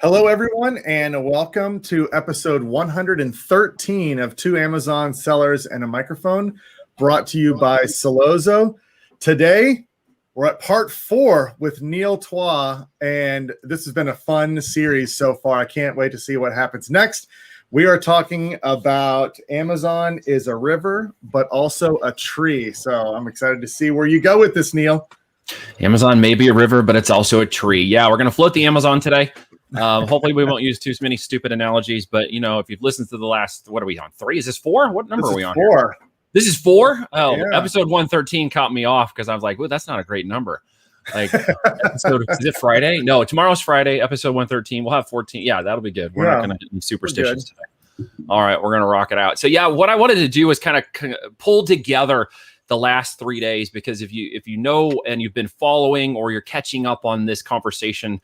Hello, everyone, and welcome to episode 113 of Two Amazon Sellers and a Microphone, brought to you by Celozo. Today, we're at part 4 with Neil Twa, and this has been a fun series so far. I can't wait to see what happens next. We are talking about Amazon is a river, but also a tree. So I'm excited to see where you go with this, Neil. Amazon may be a river, but it's also a tree. Yeah, we're going to float the Amazon today. Hopefully we won't use too many stupid analogies, but you know, if you've listened to the last, what are we on? 3? Is this 4? What number are we on? 4. This is 4? Oh, yeah. Episode 113 caught me off because I was like, well, that's not a great number. Like, is it Friday? No, tomorrow's Friday, episode 113. We'll have 14. Yeah, that'll be good. We're not going to be superstitious today. All right, we're going to rock it out. So yeah, what I wanted to do is kind of pull together the last 3 days, because if you know and you've been following or you're catching up on this conversation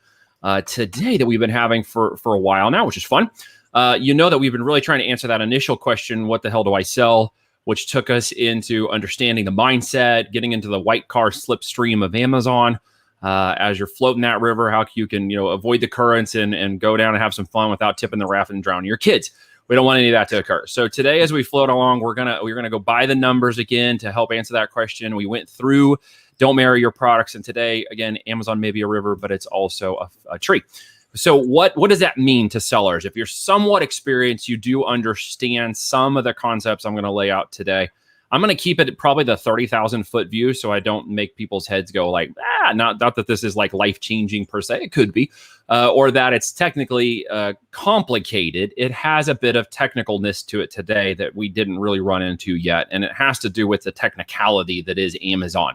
today that we've been having for a while now, which is fun, you know that we've been really trying to answer that initial question, what the hell do I sell, which took us into understanding the mindset, getting into the white car slipstream of Amazon. As you're floating that river, how you can avoid the currents and go down and have some fun without tipping the raft and drowning your kids. We don't want any of that to occur. So today, as we float along, we're gonna go by the numbers again to help answer that question. We went through don't marry your products, and today, again, Amazon may be a river, but it's also a tree. So what does that mean to sellers? If you're somewhat experienced, you do understand some of the concepts I'm going to lay out today. I'm going to keep it probably the 30,000 foot view, so I don't make people's heads go like, not that this is like life-changing per se. It could be, or that it's technically complicated. It has a bit of technicalness to it today that we didn't really run into yet, and it has to do with the technicality that is Amazon.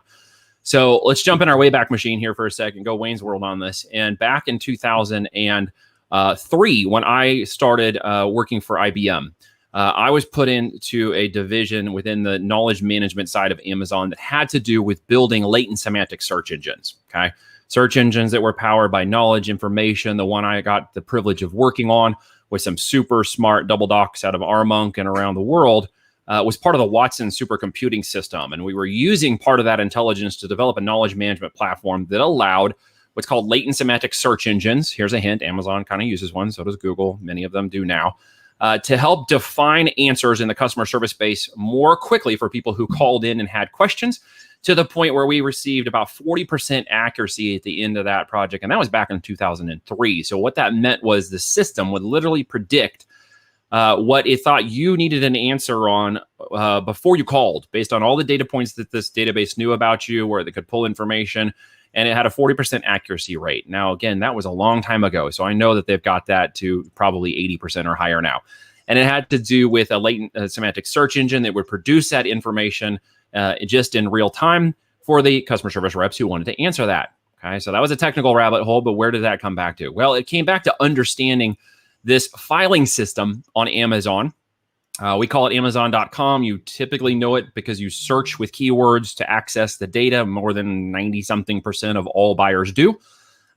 So let's jump in our Wayback Machine here for a second, go Wayne's World on this. And back in 2003, when I started working for IBM, I was put into a division within the knowledge management side of Amazon that had to do with building latent semantic search engines, okay? Search engines that were powered by knowledge information. The one I got the privilege of working on with some super smart double docs out of Armonk and around the world was part of the Watson supercomputing system. And we were using part of that intelligence to develop a knowledge management platform that allowed what's called latent semantic search engines. Here's a hint. Amazon kind of uses one. So does Google. Many of them do now. To help define answers in the customer service space more quickly for people who called in and had questions, to the point where we received about 40% accuracy at the end of that project. And that was back in 2003. So what that meant was the system would literally predict what it thought you needed an answer on before you called, based on all the data points that this database knew about you, where they could pull information, and it had a 40% accuracy rate. Now, again, that was a long time ago, so I know that they've got that to probably 80% or higher now. And it had to do with a latent semantic search engine that would produce that information just in real time for the customer service reps who wanted to answer that. Okay, so that was a technical rabbit hole, but where did that come back to? Well, it came back to understanding this filing system on Amazon. We call it Amazon.com. You typically know it because you search with keywords to access the data. More than 90-something% of all buyers do.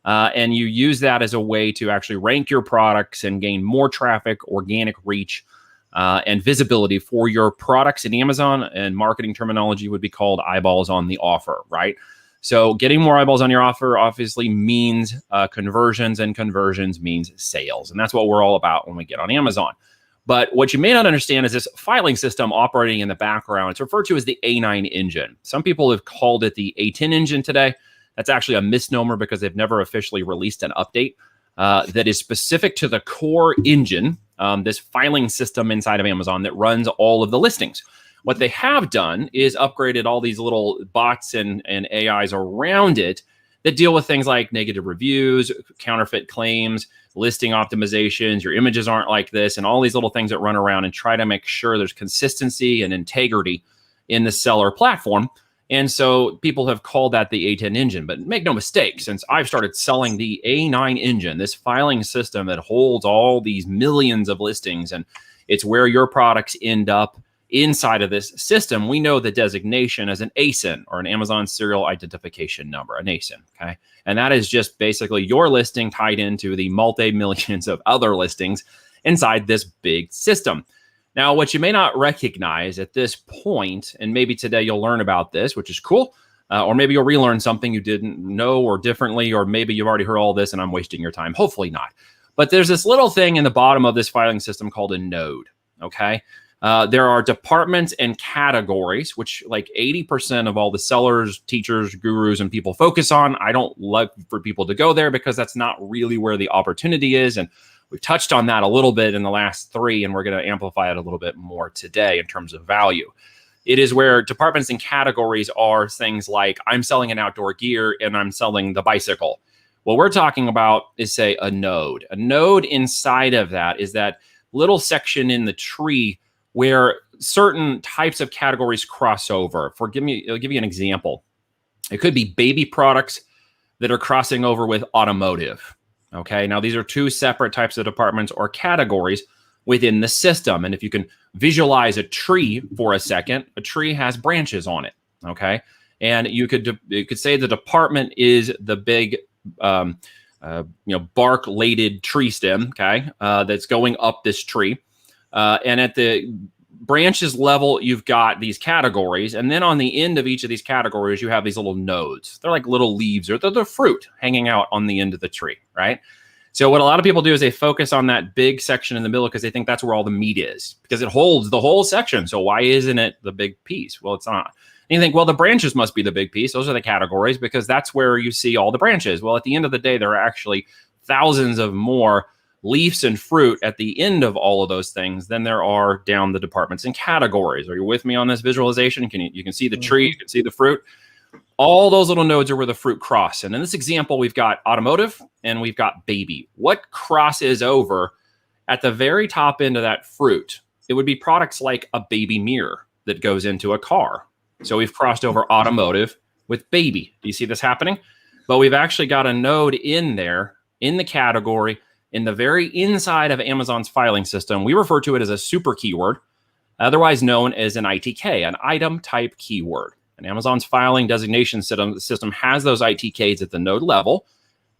And you use that as a way to actually rank your products and gain more traffic, organic reach, and visibility for your products in Amazon. And marketing terminology would be called eyeballs on the offer, right? So getting more eyeballs on your offer obviously means conversions, and conversions means sales. And that's what we're all about when we get on Amazon. But what you may not understand is this filing system operating in the background. It's referred to as the A9 engine. Some people have called it the A10 engine today. That's actually a misnomer because they've never officially released an update that is specific to the core engine, this filing system inside of Amazon that runs all of the listings. What they have done is upgraded all these little bots and AIs around it that deal with things like negative reviews, counterfeit claims, listing optimizations, your images aren't like this, and all these little things that run around and try to make sure there's consistency and integrity in the seller platform. And so people have called that the A10 engine. But make no mistake, since I've started selling the A9 engine, this filing system that holds all these millions of listings, and it's where your products end up inside of this system, we know the designation as an ASIN, or an Amazon Serial Identification Number, an ASIN, okay? And that is just basically your listing tied into the multi-millions of other listings inside this big system. Now, what you may not recognize at this point, and maybe today you'll learn about this, which is cool, Or maybe you'll relearn something you didn't know or differently, or maybe you've already heard all this and I'm wasting your time. Hopefully not. But there's this little thing in the bottom of this filing system called a node, okay? There are departments and categories, which like 80% of all the sellers, teachers, gurus, and people focus on. I don't like for people to go there because that's not really where the opportunity is. And we've touched on that a little bit in the last 3, and we're going to amplify it a little bit more today in terms of value. It is where departments and categories are things like I'm selling an outdoor gear and I'm selling the bicycle. What we're talking about is, say, a node. A node inside of that is that little section in the tree where certain types of categories cross over. I'll give you an example. It could be baby products that are crossing over with automotive. Okay, now these are 2 separate types of departments or categories within the system. And if you can visualize a tree for a second, a tree has branches on it. Okay, and you could say the department is the big bark-lated tree stem. Okay, that's going up this tree. And at the branches level, you've got these categories. And then on the end of each of these categories, you have these little nodes. They're like little leaves, or they're the fruit hanging out on the end of the tree, right? So what a lot of people do is they focus on that big section in the middle because they think that's where all the meat is, because it holds the whole section. So why isn't it the big piece? Well, it's not. And you think, well, the branches must be the big piece. Those are the categories because that's where you see all the branches. Well, at the end of the day, there are actually thousands of more leaves and fruit at the end of all of those things than there are down the departments and categories. Are you with me on this visualization? You can see the tree, you can see the fruit. All those little nodes are where the fruit cross. And in this example, we've got automotive and we've got baby. What crosses over at the very top end of that fruit? It would be products like a baby mirror that goes into a car. So we've crossed over automotive with baby. Do you see this happening? But we've actually got a node in there in the category in the very inside of Amazon's filing system. We refer to it as a super keyword, otherwise known as an ITK, an item type keyword. And Amazon's filing designation system has those ITKs at the node level.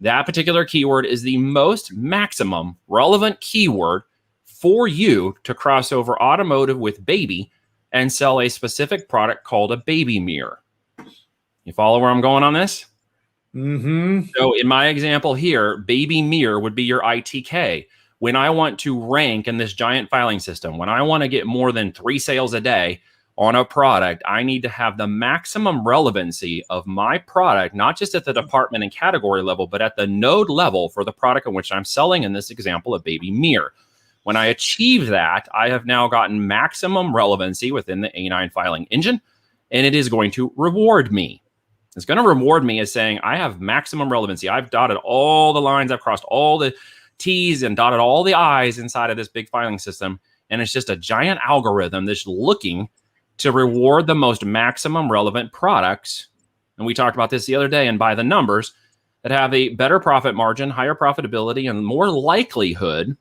That particular keyword is the most maximum relevant keyword for you to cross over automotive with baby and sell a specific product called a baby mirror. You follow where I'm going on this? Mm-hmm. So in my example here, baby mirror would be your ITK. When I want to rank in this giant filing system, when I want to get more than 3 sales a day on a product, I need to have the maximum relevancy of my product, not just at the department and category level, but at the node level for the product in which I'm selling, in this example, a baby mirror. When I achieve that, I have now gotten maximum relevancy within the A9 filing engine, and it is going to reward me. It's going to reward me as saying, I have maximum relevancy. I've dotted all the lines, I've crossed all the T's and dotted all the I's inside of this big filing system. And it's just a giant algorithm that's looking to reward the most maximum relevant products. And we talked about this the other day, and by the numbers, that have a better profit margin, higher profitability, and more likelihood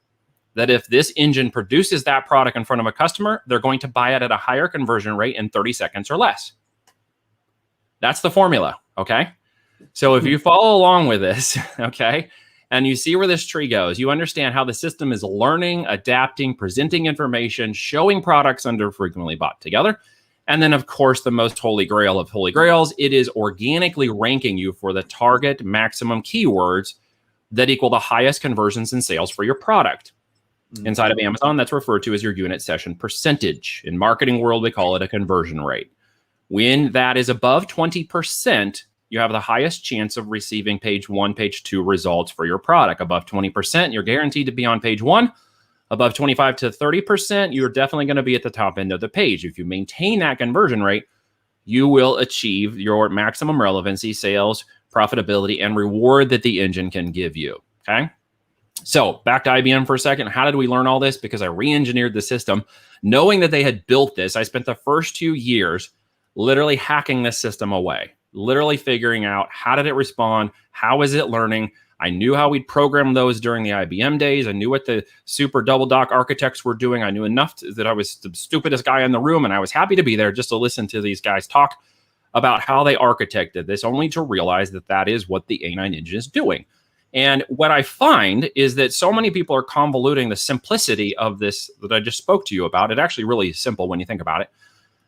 that if this engine produces that product in front of a customer, they're going to buy it at a higher conversion rate in 30 seconds or less. That's the formula, okay? So if you follow along with this, okay, and you see where this tree goes, you understand how the system is learning, adapting, presenting information, showing products under frequently bought together. And then, of course, the most holy grail of holy grails, it is organically ranking you for the target maximum keywords that equal the highest conversions and sales for your product. Inside of Amazon, that's referred to as your unit session percentage. In marketing world, we call it a conversion rate. When that is above 20%, you have the highest chance of receiving page 1, page 2 results for your product. Above 20%, you're guaranteed to be on page 1. Above 25 to 30%, you're definitely going to be at the top end of the page. If you maintain that conversion rate, you will achieve your maximum relevancy, sales, profitability, and reward that the engine can give you, okay? So back to IBM for a second. How did we learn all this? Because I re-engineered the system. Knowing that they had built this, I spent the first 2 years literally hacking this system away, literally figuring out how did it respond? How is it learning? I knew how we'd program those during the IBM days. I knew what the super double dock architects were doing. I knew enough that I was the stupidest guy in the room, and I was happy to be there just to listen to these guys talk about how they architected this, only to realize that that is what the A9 engine is doing. And what I find is that so many people are convoluting the simplicity of this that I just spoke to you about. It actually really is simple when you think about it.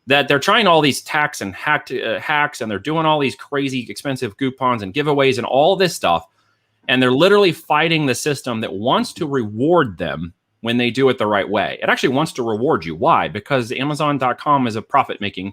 that they're trying all these hacks, and they're doing all these crazy expensive coupons and giveaways and all this stuff. And they're literally fighting the system that wants to reward them when they do it the right way. It actually wants to reward you. Why? Because Amazon.com is a profit-making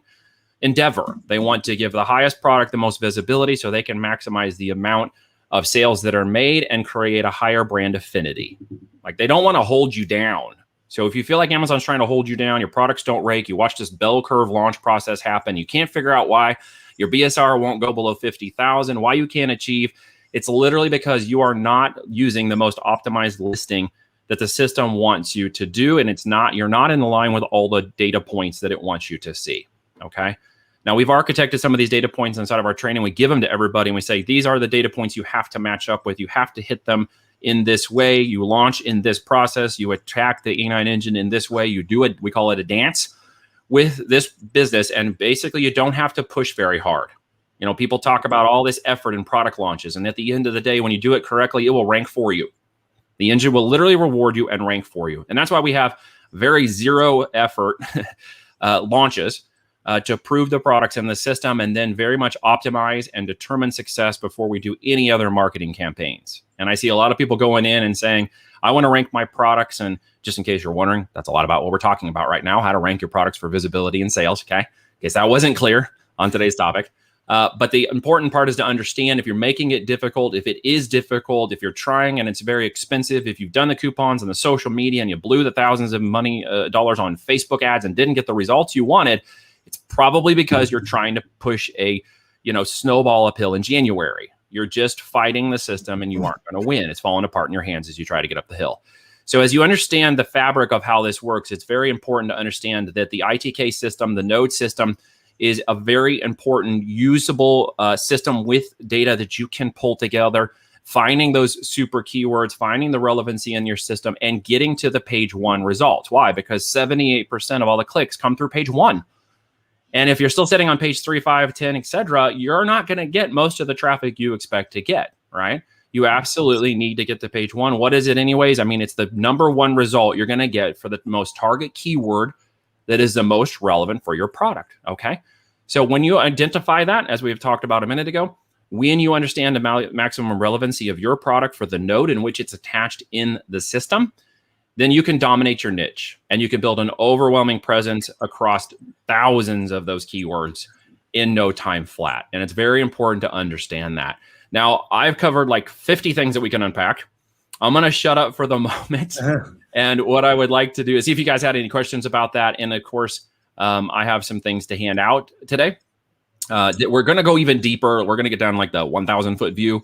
endeavor. They want to give the highest product the most visibility so they can maximize the amount of sales that are made and create a higher brand affinity. Like, they don't want to hold you down. So if you feel like Amazon's trying to hold you down, your products don't rank, you watch this bell curve launch process happen, you can't figure out why your BSR won't go below 50,000, why you can't achieve, it's literally because you are not using the most optimized listing that the system wants you to do, and you're not in line with all the data points that it wants you to see. Okay. Now, we've architected some of these data points inside of our training. We give them to everybody and we say, these are the data points you have to match up with. You have to hit them in this way. You launch in this process. You attack the A9 engine in this way. You do it. We call it a dance with this business. And basically, you don't have to push very hard. You know, people talk about all this effort in product launches. And at the end of the day, when you do it correctly, it will rank for you. The engine will literally reward you and rank for you. And that's why we have very zero effort launches to prove the products in the system, and then very much optimize and determine success before we do any other marketing campaigns. And I see a lot of people going in and saying, I want to rank my products. And just in case you're wondering, that's a lot about what we're talking about right now, how to rank your products for visibility and sales. Okay. In case that wasn't clear on today's topic. But the important part is to understand if you're making it difficult, if it is difficult, if you're trying and it's very expensive, if you've done the coupons and the social media and you blew the thousands of dollars on Facebook ads and didn't get the results you wanted, it's probably because you're trying to push a, snowball uphill in January. You're just fighting the system and you aren't going to win. It's falling apart in your hands as you try to get up the hill. So as you understand the fabric of how this works, it's very important to understand that the ITK system, the node system, is a very important usable system with data that you can pull together, finding those super keywords, finding the relevancy in your system, and getting to the page one results. Why? Because 78% of all the clicks come through page one. And if you're still sitting on page 3, 5, 10, etc., you're not going to get most of the traffic you expect to get, right? You absolutely need to get to page one. What is it anyways? I mean, it's the number one result you're going to get for the most target keyword that is the most relevant for your product, okay? So when you identify that, as we've talked about a minute ago, when you understand the maximum relevancy of your product for the node in which it's attached in the system, then you can dominate your niche and you can build an overwhelming presence across thousands of those keywords in no time flat. And it's very important to understand that. Now, I've covered like 50 things that we can unpack. I'm going to shut up for the moment. And what I would like to do is see if you guys had any questions about that. And of course, I have some things to hand out today. We're going to go even deeper. We're going to get down like the 1,000 foot view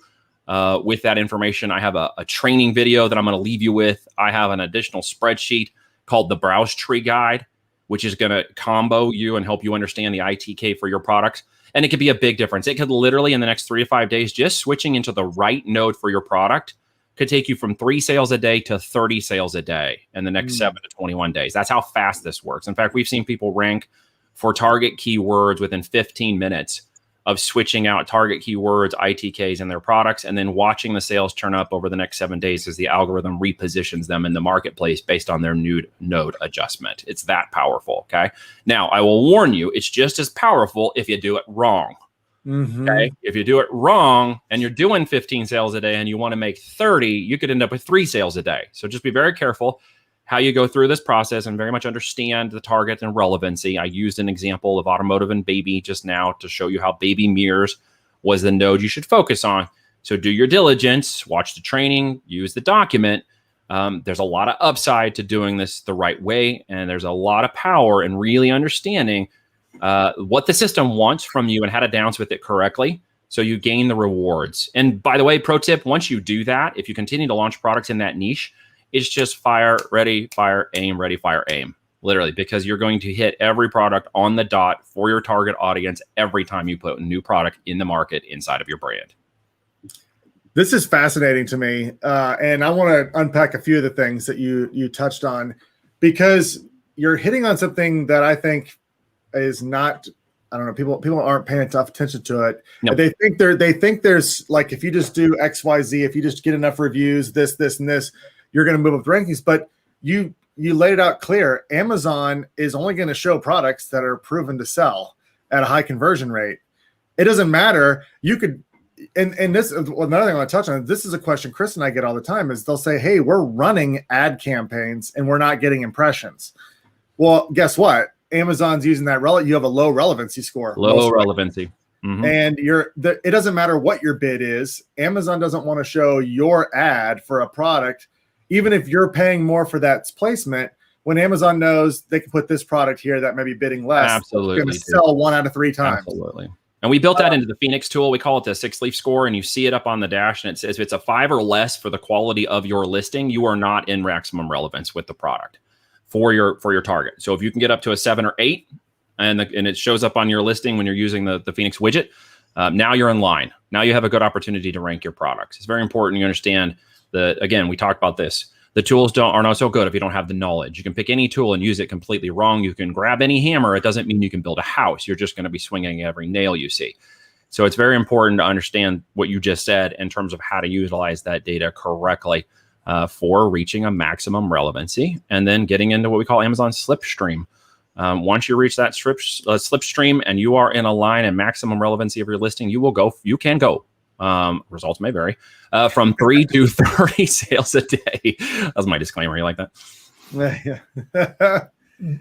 with that information. I have a training video that I'm going to leave you with. I have an additional spreadsheet called the Browse Tree Guide, which is going to combo you and help you understand the ITK for your products. And it could be a big difference. It could literally in the next 3 to 5 days, just switching into the right node for your product could take you from 3 sales a day to 30 sales a day in the next 7 to 21 days. That's how fast this works. In fact, we've seen people rank for target keywords within 15 minutes of switching out target keywords, ITKs in their products, and then watching the sales turn up over the next 7 days as the algorithm repositions them in the marketplace based on their new node adjustment. It's that powerful, okay? Now, I will warn you, it's just as powerful if you do it wrong. Okay. If you do it wrong and you're doing 15 sales a day and you want to make 30, you could end up with 3 sales a day. So just be very careful how you go through this process and very much understand the target and relevancy. I used an example of automotive and baby just now to show you how baby mirrors was the node you should focus on. So do your diligence, watch the training, use the document. There's a lot of upside to doing this the right way. And there's a lot of power in really understanding what the system wants from you and how to dance with it correctly so you gain the rewards. And by the way, pro tip, once you do that, if you continue to launch products in that niche, it's just fire, ready, fire, aim, ready, fire, aim, literally, because you're going to hit every product on the dot for your target audience every time you put a new product in the market inside of your brand. This is fascinating to me. And I want to unpack a few of the things that you touched on, because you're hitting on something that I think is not, I don't know, people aren't paying enough attention to it. Nope. They think there's like, if you just do X, Y, Z, if you just get enough reviews, this, and this, you're going to move up the rankings. But you laid it out clear. Amazon is only going to show products that are proven to sell at a high conversion rate. It doesn't matter. You could, and this, another thing I want to touch on, this is a question Chris and I get all the time, is they'll say, hey, we're running ad campaigns and we're not getting impressions. Well, guess what? Amazon's using that. You have a low relevancy score. Low relevancy. Mm-hmm. And it doesn't matter what your bid is. Amazon doesn't want to show your ad for a product, even if you're paying more for that placement. When Amazon knows they can put this product here that may be bidding less, absolutely, it's going to sell 1 out of 3 times. Absolutely. And we built that into the Phoenix tool. We call it the 6-leaf score, and you see it up on the dash, and it says if it's a 5 or less for the quality of your listing, you are not in maximum relevance with the product for your target. So if you can get up to a 7 or 8, and it shows up on your listing when you're using the Phoenix widget, now you're in line. Now you have a good opportunity to rank your products. It's very important you understand that. Again, we talked about this. The tools are not so good if you don't have the knowledge. You can pick any tool and use it completely wrong. You can grab any hammer. It doesn't mean you can build a house. You're just going to be swinging every nail you see. So it's very important to understand what you just said in terms of how to utilize that data correctly for reaching a maximum relevancy, and then getting into what we call Amazon slipstream. Once you reach that slipstream and you are in a line and maximum relevancy of your listing, you can go. Results may vary from 3 to 30 sales a day. That's my disclaimer. You like that? Yeah.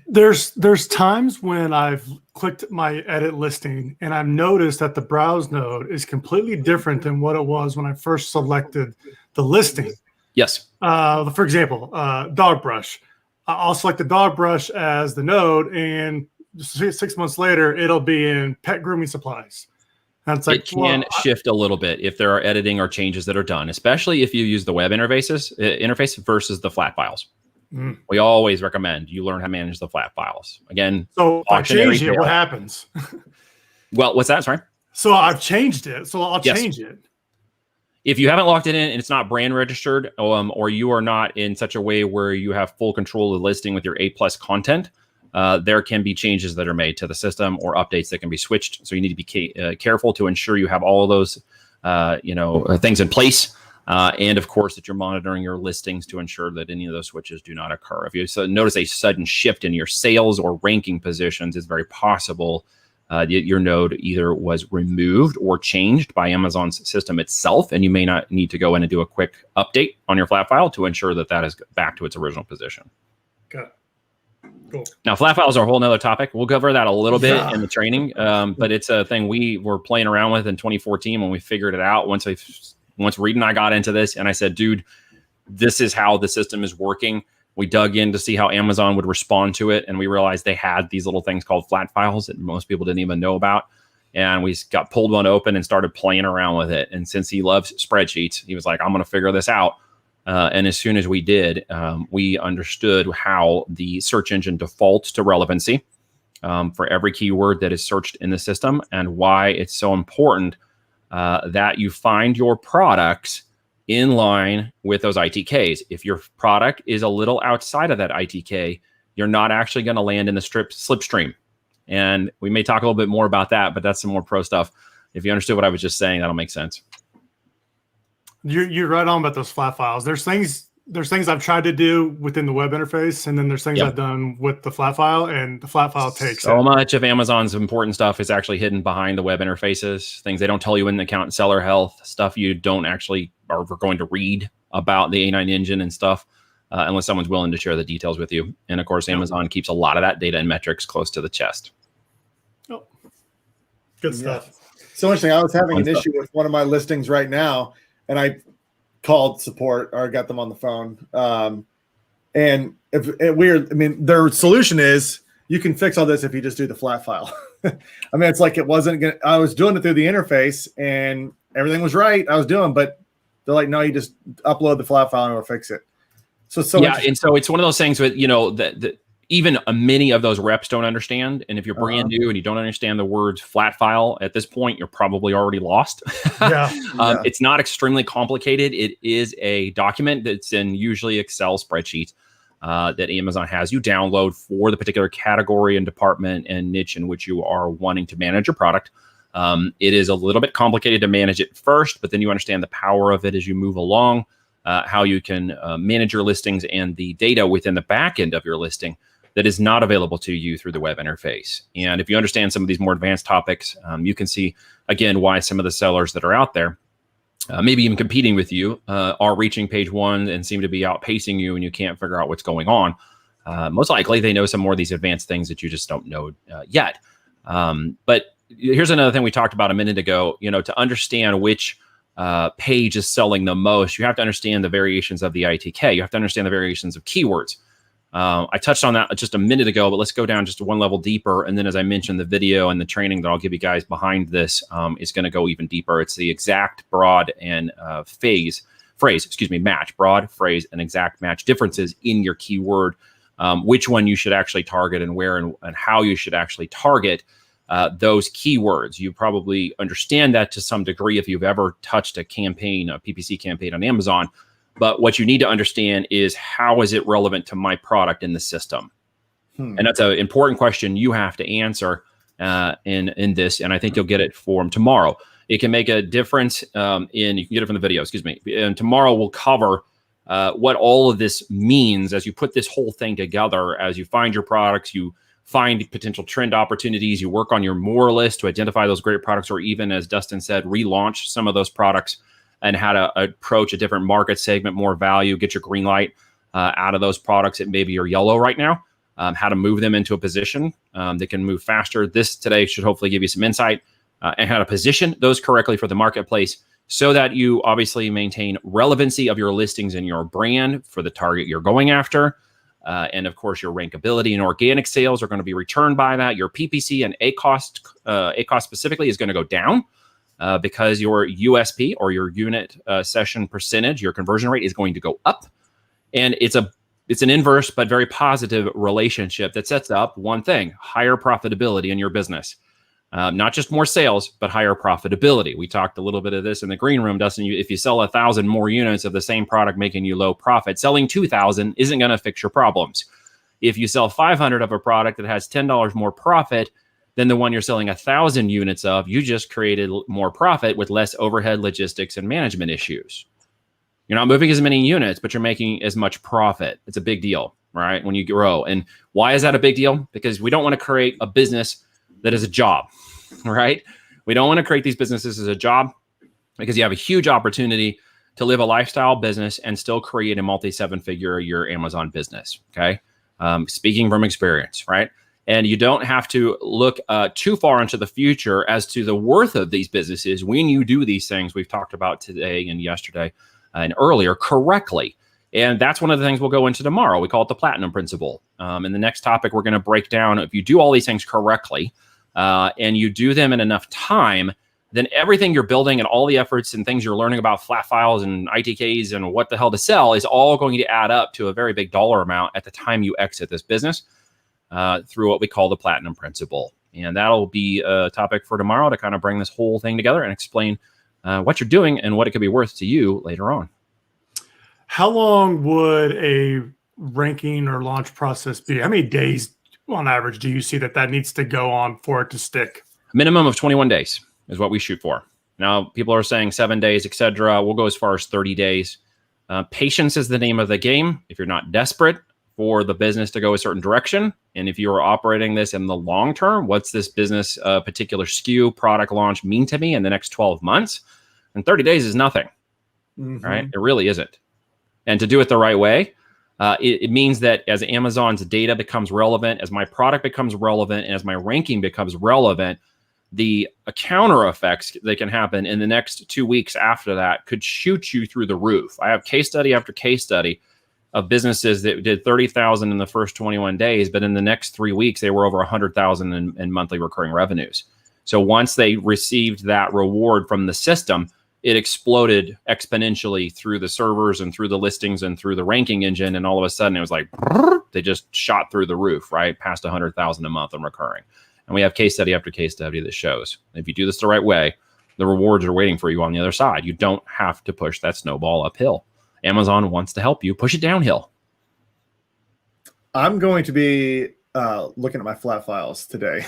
There's times when I've clicked my edit listing and I've noticed that the browse node is completely different than what it was when I first selected the listing. Yes. For example, dog brush. I'll select the dog brush as the node, and 6 months later, it'll be in pet grooming supplies. And it's like, it can shift a little bit if there are editing or changes that are done, especially if you use the web interface versus the flat files. Mm. We always recommend you learn how to manage the flat files. Again, so if I change it, what happens? Well, what's that? Sorry. So I've changed it. So I'll change it. If you haven't locked it in and it's not brand registered, or you are not in such a way where you have full control of the listing with your A+ content, there can be changes that are made to the system or updates that can be switched. So you need to be careful to ensure you have all of those, things in place. And of course, that you're monitoring your listings to ensure that any of those switches do not occur. If you notice a sudden shift in your sales or ranking positions, it's very possible your node either was removed or changed by Amazon's system itself, and you may not need to go in and do a quick update on your flat file to ensure that that is back to its original position. Okay. Cool. Now, flat files are a whole nother topic. We'll cover that a little bit in the training, but it's a thing we were playing around with in 2014 when we figured it out. Once Reed and I got into this, and I said, dude, this is how the system is working. We dug in to see how Amazon would respond to it, and we realized they had these little things called flat files that most people didn't even know about. And we got pulled one open and started playing around with it. And since he loves spreadsheets, he was like, I'm going to figure this out. And as soon as we did, we understood how the search engine defaults to relevancy for every keyword that is searched in the system, and why it's so important that you find your products in line with those ITKs. If your product is a little outside of that ITK, you're not actually going to land in the slipstream. And we may talk a little bit more about that, but that's some more pro stuff. If you understood what I was just saying, that'll make sense. You're right on about those flat files. There's things I've tried to do within the web interface, and then there's things I've done with the flat file, and the flat file takes so much of Amazon's important stuff is actually hidden behind the web interfaces. Things they don't tell you in the account and seller health, stuff you don't actually are going to read about the A9 engine and stuff, unless someone's willing to share the details with you. And of course, Amazon keeps a lot of that data and metrics close to the chest. Oh, good stuff. So interesting. I was having an issue with one of my listings right now, and I called support or got them on the phone. And their solution is you can fix all this if you just do the flat file. I mean, it's like it wasn't gonna, I was doing it through the interface and everything was right. I was doing, but they're like, no, you just upload the flat file and it'll fix it. So and so it's one of those things with, that even many of those reps don't understand. And if you're brand new and you don't understand the words flat file at this point, you're probably already lost. It's not extremely complicated. It is a document that's in usually Excel spreadsheets that Amazon has you download for the particular category and department and niche in which you are wanting to manage your product. It is a little bit complicated to manage it first, but then you understand the power of it as you move along. how you can manage your listings and the data within the back end of your listing that is not available to you through the web interface. And if you understand some of these more advanced topics, you can see, again, why some of the sellers that are out there, maybe even competing with you, are reaching page one and seem to be outpacing you, and you can't figure out what's going on. Most likely, they know some more of these advanced things that you just don't know yet. But here's another thing we talked about a minute ago. To understand which page is selling the most, you have to understand the variations of the ITK. You have to understand the variations of keywords. I touched on that just a minute ago, but let's go down just one level deeper. And then, as I mentioned, the video and the training that I'll give you guys behind this is going to go even deeper. It's the exact, broad, and match, broad, phrase, and exact match differences in your keyword, which one you should actually target and where and how you should actually target those keywords. You probably understand that to some degree if you've ever touched a campaign, a PPC campaign on Amazon. But what you need to understand is, how is it relevant to my product in the system? And that's an important question you have to answer in this. And I think you'll get it for tomorrow. It can make a difference you can get it from the video, excuse me. And tomorrow we'll cover what all of this means as you put this whole thing together, as you find your products, you find potential trend opportunities, you work on your more list to identify those great products, or even, as Dustin said, relaunch some of those products, and how to approach a different market segment, more value, get your green light out of those products that maybe are yellow right now, how to move them into a position that can move faster. This today should hopefully give you some insight and how to position those correctly for the marketplace, so that you obviously maintain relevancy of your listings and your brand for the target you're going after. And of course, your rankability and organic sales are going to be returned by that. Your PPC and ACost specifically is going to go down. Because your USP, or your unit session percentage, your conversion rate, is going to go up. And it's an inverse but very positive relationship that sets up one thing: higher profitability in your business. Not just more sales, but higher profitability. We talked a little bit of this in the green room, Dustin. If you sell 1,000 more units of the same product making you low profit, selling 2,000 isn't going to fix your problems. If you sell 500 of a product that has $10 more profit than the one you're selling 1,000 units of, you just created more profit with less overhead, logistics, and management issues. You're not moving as many units, but you're making as much profit. It's a big deal, right? When you grow. And why is that a big deal? Because we don't want to create a business that is a job, right? We don't want to create these businesses as a job, because you have a huge opportunity to live a lifestyle business and still create a multi-seven-figure a year Amazon business, okay? Speaking from experience, right? And you don't have to look too far into the future as to the worth of these businesses when you do these things we've talked about today and yesterday and earlier correctly. And that's one of the things we'll go into tomorrow. We call it the platinum principle. In the next topic, we're going to break down, if you do all these things correctly and you do them in enough time, then everything you're building and all the efforts and things you're learning about flat files and ITKs and what the hell to sell is all going to add up to a very big dollar amount at the time you exit this business. Through what we call the platinum principle. And that'll be a topic for tomorrow, to kind of bring this whole thing together and explain what you're doing and what it could be worth to you later on. How long would a ranking or launch process be? How many days on average do you see that needs to go on for it to stick? Minimum of 21 days is what we shoot for. Now, people are saying 7 days, etc. We'll go as far as 30 days. Patience is the name of the game. If you're not desperate for the business to go a certain direction, and if you are operating this in the long term, what's this business particular SKU product launch mean to me in the next 12 months? And 30 days is nothing, right? It really isn't. And to do it the right way, it means that as Amazon's data becomes relevant, as my product becomes relevant, and as my ranking becomes relevant, the counter effects that can happen in the next 2 weeks after that could shoot you through the roof. I have case study after case study of businesses that did 30,000 in the first 21 days, but in the next 3 weeks, they were over 100,000 in monthly recurring revenues. So once they received that reward from the system, it exploded exponentially through the servers and through the listings and through the ranking engine. And all of a sudden it was like, they just shot through the roof, right? Past 100,000 a month in recurring. And we have case study after case study that shows if you do this the right way, the rewards are waiting for you on the other side. You don't have to push that snowball uphill. Amazon wants to help you push it downhill. I'm going to be looking at my flat files today,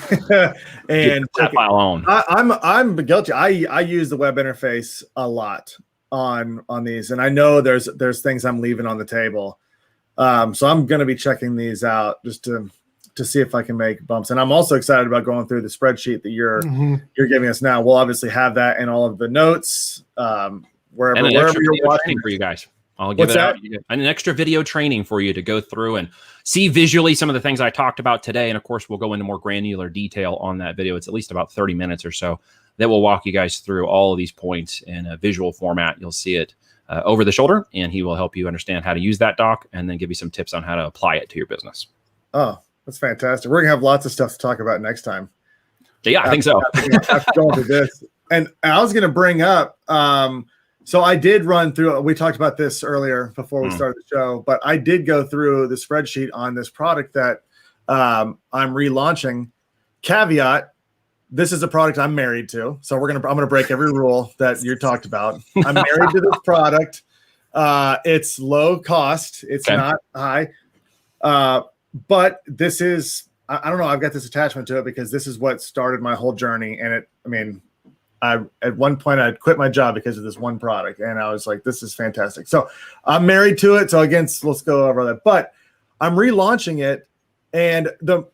and flat file on. I'm guilty. I use the web interface a lot. on these, and I know there's things I'm leaving on the table. So I'm going to be checking these out just to see if I can make bumps. And I'm also excited about going through the spreadsheet that you're giving us now. We'll obviously have that in all of the notes, wherever you're watching for you guys. I'll give it out. An extra video training for you to go through and see visually some of the things I talked about today. And of course, we'll go into more granular detail on that video. It's at least about 30 minutes or so that will walk you guys through all of these points in a visual format. You'll see it over the shoulder, and he will help you understand how to use that doc and then give you some tips on how to apply it to your business. Oh, that's fantastic. We're going to have lots of stuff to talk about next time. Yeah, I think so. After going through this. And I was going to bring up, so I did run through, we talked about this earlier before we started the show, but I did go through the spreadsheet on this product that I'm relaunching. Caveat, this is a product I'm married to. So I'm going to break every rule that you talked about. I'm married to this product. It's low cost. It's not high. But this is, I don't know, I've got this attachment to it because this is what started my whole journey. And at one point I quit my job because of this one product, and I was like, this is fantastic. So I'm married to it. So again, let's go over that, but I'm relaunching it. And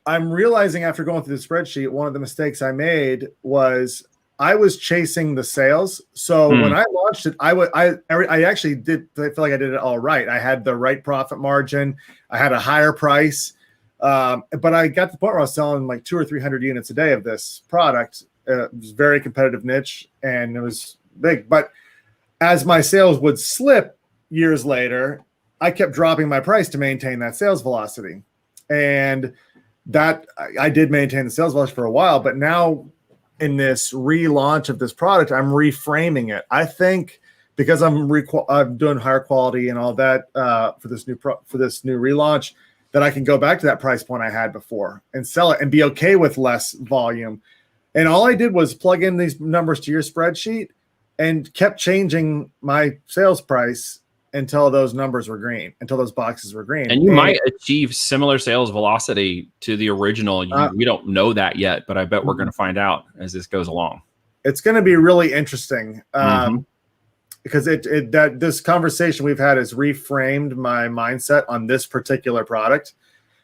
I'm realizing after going through the spreadsheet, one of the mistakes I made was I was chasing the sales. So when I launched it, I actually did. I feel like I did it all right. I had the right profit margin. I had a higher price, but I got to the point where I was selling like 200 or 300 units a day of this product. It was a very competitive niche, and it was big. But as my sales would slip years later, I kept dropping my price to maintain that sales velocity. And that I did maintain the sales velocity for a while, but now in this relaunch of this product, I'm reframing it. I think because I'm doing higher quality and all that for this new relaunch, that I can go back to that price point I had before and sell it and be okay with less volume. And all I did was plug in these numbers to your spreadsheet and kept changing my sales price until those numbers were green, until those boxes were green. And you might achieve similar sales velocity to the original. We don't know that yet, but I bet we're going to find out as this goes along. It's going to be really interesting because this conversation we've had has reframed my mindset on this particular product,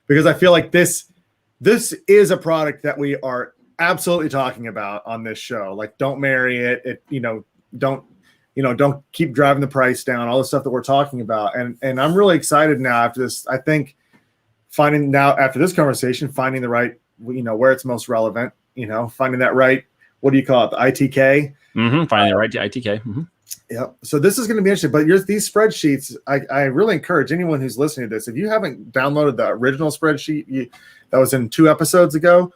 because I feel like this is a product that we are absolutely talking about on this show. Like, don't marry it. Don't keep driving the price down, all the stuff that we're talking about. And I'm really excited now after this. I think after this conversation, finding the right, where it's most relevant, finding that right, what do you call it? The ITK. Finding the right ITK. Yeah. So this is going to be interesting, but these spreadsheets, I really encourage anyone who's listening to this, if you haven't downloaded the original spreadsheet that was in 2 episodes ago,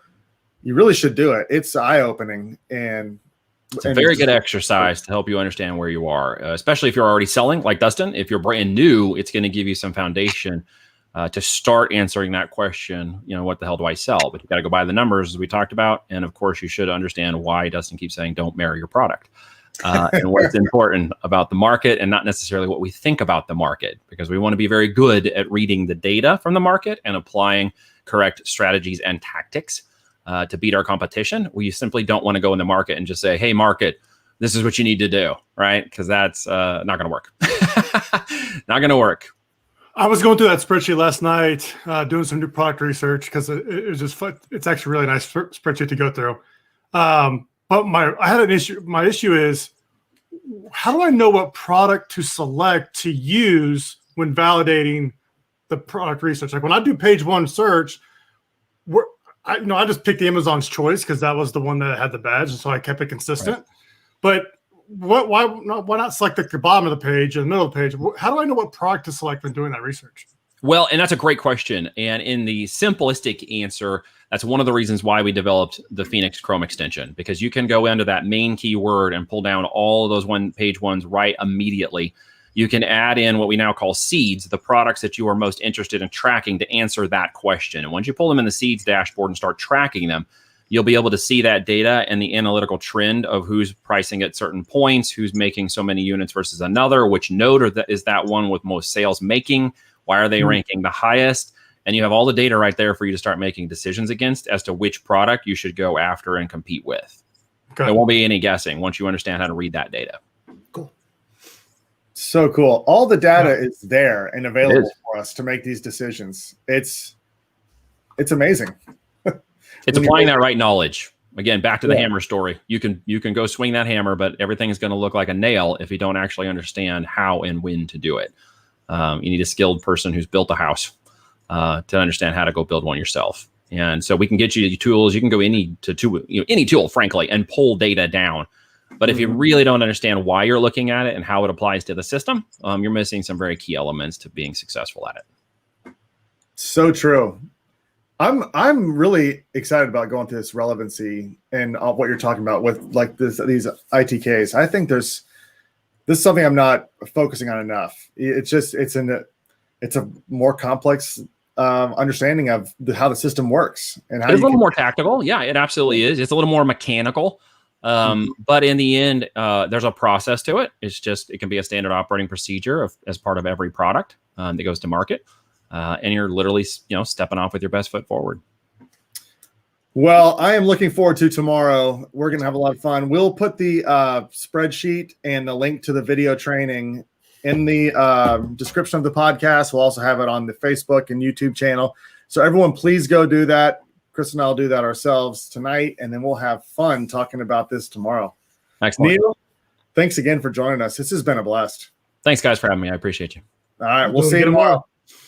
you really should do it. It's eye-opening, and it's a very good exercise to help you understand where you are, especially if you're already selling like Dustin. If you're brand new, it's going to give you some foundation to start answering that question. What the hell do I sell? But you got to go by the numbers as we talked about. And of course, you should understand why Dustin keeps saying, don't marry your product and what's important about the market, and not necessarily what we think about the market, because we want to be very good at reading the data from the market and applying correct strategies and tactics to beat our competition. We simply don't want to go in the market and just say, hey, market, this is what you need to do, right? Because that's not going to work. Not going to work. I was going through that spreadsheet last night, doing some new product research, because it was just fun. It's actually a really nice spreadsheet to go through. But I had an issue. My issue is, how do I know what product to select to use when validating the product research? Like when I do page 1 search, I just picked the Amazon's Choice because that was the one that had the badge, and so I kept it consistent. Right. But why not select the bottom of the page or the middle of the page? How do I know what product to select when doing that research? Well, and that's a great question. And in the simplistic answer, that's one of the reasons why we developed the Phoenix Chrome extension, because you can go into that main keyword and pull down all of those page ones right immediately. You can add in what we now call seeds, the products that you are most interested in tracking to answer that question. And once you pull them in the seeds dashboard and start tracking them, you'll be able to see that data and the analytical trend of who's pricing at certain points, who's making so many units versus another, which node is that one with most sales making, why are they ranking the highest? And you have all the data right there for you to start making decisions against as to which product you should go after and compete with. Okay. There won't be any guessing once you understand how to read that data. Cool. So cool. All the data is there and available is. for us to make these decisions. It's amazing. It's When applying you- that right knowledge. Again, back to the Yeah. hammer story. You can go swing that hammer, but everything is going to look like a nail if you don't actually understand how and when to do it. You need a skilled person who's built a house to understand how to go build one yourself. And so we can get you the tools. You can go any tool, frankly, and pull data down. But if you really don't understand why you're looking at it and how it applies to the system, you're missing some very key elements to being successful at it. So true. I'm really excited about going through this relevancy and what you're talking about with like these ITKs. I think this is something I'm not focusing on enough. It's a more complex understanding of how the system works and how It's a little more tactical. Yeah, it absolutely is. It's a little more mechanical. But in the end, there's a process to it. It can be a standard operating procedure as part of every product that goes to market. And you're literally, stepping off with your best foot forward. Well, I am looking forward to tomorrow. We're going to have a lot of fun. We'll put the spreadsheet and the link to the video training in the description of the podcast. We'll also have it on the Facebook and YouTube channel. So everyone, please go do that. Chris and I'll do that ourselves tonight, and then we'll have fun talking about this tomorrow. Excellent. Neil, thanks again for joining us. This has been a blast. Thanks, guys, for having me. I appreciate you. All right, we'll see you tomorrow.